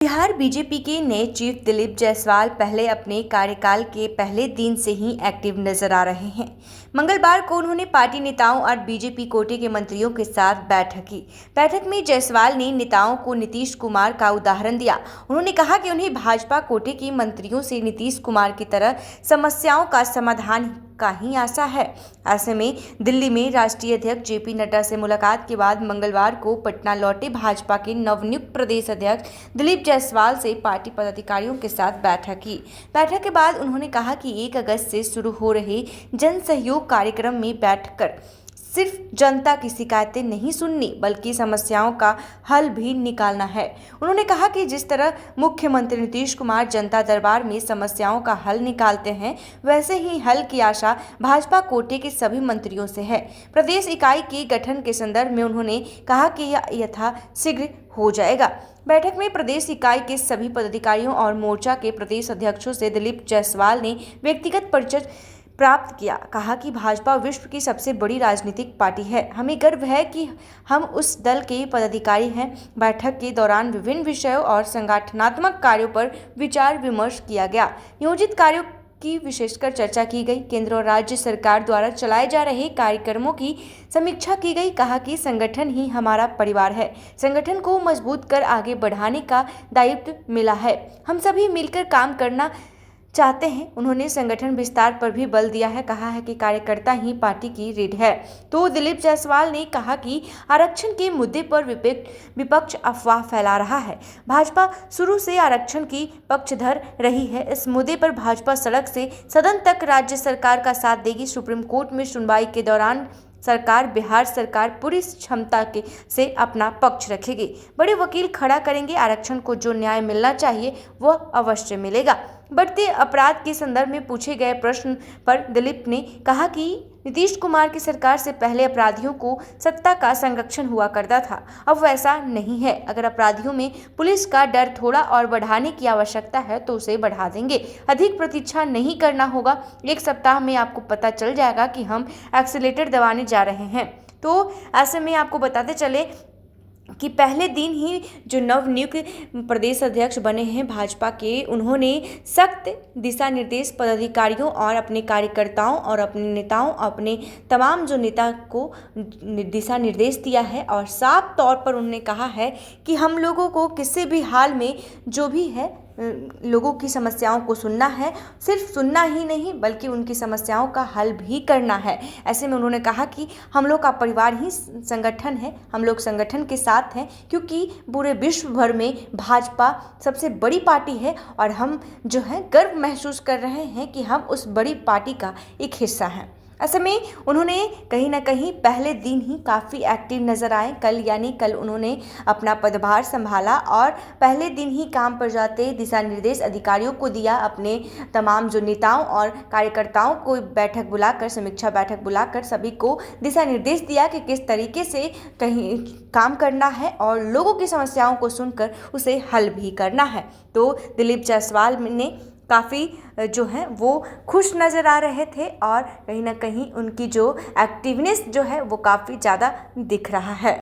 Bihar BJP के नए chief Dilip Jaiswal पहले अपने कार्यकाल के पहले दिन से ही एक्टिव नजर आ रहे हैं। मंगलवार को उन्होंने पार्टी नेताओं और बीजेपी कोटे के मंत्रियों के साथ बैठक की। बैठक में जायसवाल ने नेताओं को नीतीश कुमार का उदाहरण दिया। उन्होंने कहा कि उन्हें भाजपा कोटे के मंत्रियों से नीतीश कुमार की तरह समस्याओं का समाधान का ही आशा है। ऐसे में दिल्ली में राष्ट्रीय अध्यक्ष जेपी नड्डा से मुलाकात के बाद मंगलवार को पटना लौटे भाजपा के नवनियुक्त प्रदेश अध्यक्ष दिलीप जायसवाल से पार्टी पदाधिकारियों के साथ बैठक की। बैठक के बाद उन्होंने कहा कि 1 अगस्त से शुरू हो रहे जन सहयोग कार्यक्रम में बैठकर सिर्फ जनता की शिकायतें नहीं सुननी बल्कि समस्याओं का हल भी निकालना है। उन्होंने कहा कि जिस तरह मुख्यमंत्री नीतीश कुमार जनता दरबार में समस्याओं का हल निकालते हैं, वैसे ही हल की आशा भाजपा कोटे के सभी मंत्रियों से है। प्रदेश इकाई के गठन के संदर्भ में उन्होंने कहा कि यह यथाशीघ्र हो जाएगा। बैठक में प्रदेश इकाई के सभी पदाधिकारियों और मोर्चा के प्रदेश अध्यक्षों से दिलीप जायसवाल ने व्यक्तिगत परिचय प्राप्त किया। कहा कि भाजपा विश्व की सबसे बड़ी राजनीतिक पार्टी है। हमें गर्व है कि हम उस दल के पदाधिकारी हैं। बैठक के दौरान विभिन्न विषयों और संगठनात्मक कार्यों पर विचार विमर्श किया गया। नियोजित कार्यों की विशेषकर चर्चा की गई। केंद्र और राज्य सरकार द्वारा चलाए जा रहे कार्यक्रमों की समीक्षा की गई। कहा कि संगठन ही हमारा परिवार है। संगठन को मजबूत कर आगे बढ़ाने का दायित्व मिला है। हम सभी मिलकर काम करना चाहते हैं। उन्होंने संगठन विस्तार पर भी बल दिया है। कहा है कि कार्यकर्ता ही पार्टी की रीढ़ है। तो दिलीप जायसवाल ने कहा कि आरक्षण के मुद्दे पर विपक्ष अफवाह फैला रहा है। भाजपा शुरू से आरक्षण की पक्षधर रही है। इस मुद्दे पर भाजपा सड़क से सदन तक राज्य सरकार का साथ देगी। सुप्रीम कोर्ट में सुनवाई के दौरान बिहार सरकार पूरी क्षमता से अपना पक्ष रखेगी। बड़े वकील खड़ा करेंगे। आरक्षण को जो न्याय मिलना चाहिए वह अवश्य मिलेगा। बढ़ते अपराध के संदर्भ में पूछे गए प्रश्न पर दिलीप ने कहा कि नीतीश कुमार की सरकार से पहले अपराधियों को सत्ता का संरक्षण हुआ करता था, अब वैसा नहीं है। अगर अपराधियों में पुलिस का डर थोड़ा और बढ़ाने की आवश्यकता है तो उसे बढ़ा देंगे। अधिक प्रतीक्षा नहीं करना होगा। 1 सप्ताह में आपको पता चल जाएगा कि हम एक्सीलेटर दबाने जा रहे हैं। तो ऐसे में आपको बताते चले कि पहले दिन ही जो नवनियुक्त प्रदेश अध्यक्ष बने हैं भाजपा के, उन्होंने सख्त दिशा निर्देश पदाधिकारियों और अपने कार्यकर्ताओं और अपने नेताओं, अपने तमाम जो नेता को दिशा निर्देश दिया है और साफ तौर पर उन्होंने कहा है कि हम लोगों को किसी भी हाल में जो भी है लोगों की समस्याओं को सुनना है। सिर्फ सुनना ही नहीं बल्कि उनकी समस्याओं का हल भी करना है। ऐसे में उन्होंने कहा कि हम लोग का परिवार ही संगठन है। हम लोग संगठन के साथ हैं क्योंकि पूरे विश्व भर में भाजपा सबसे बड़ी पार्टी है और हम जो है गर्व महसूस कर रहे हैं कि हम उस बड़ी पार्टी का एक हिस्सा हैं। ऐसे में उन्होंने कहीं ना कहीं पहले दिन ही काफ़ी एक्टिव नज़र आए। कल उन्होंने अपना पदभार संभाला और पहले दिन ही काम पर जाते दिशा निर्देश अधिकारियों को दिया। अपने तमाम जो नेताओं और कार्यकर्ताओं को समीक्षा बैठक बुलाकर सभी को दिशा निर्देश दिया कि किस तरीके से कहीं काम करना है और लोगों की समस्याओं को सुनकर उसे हल भी करना है। तो दिलीप जायसवाल ने काफ़ी जो है वो खुश नज़र आ रहे थे और कहीं ना कहीं उनकी जो एक्टिवनेस जो है वो काफ़ी ज़्यादा दिख रहा है।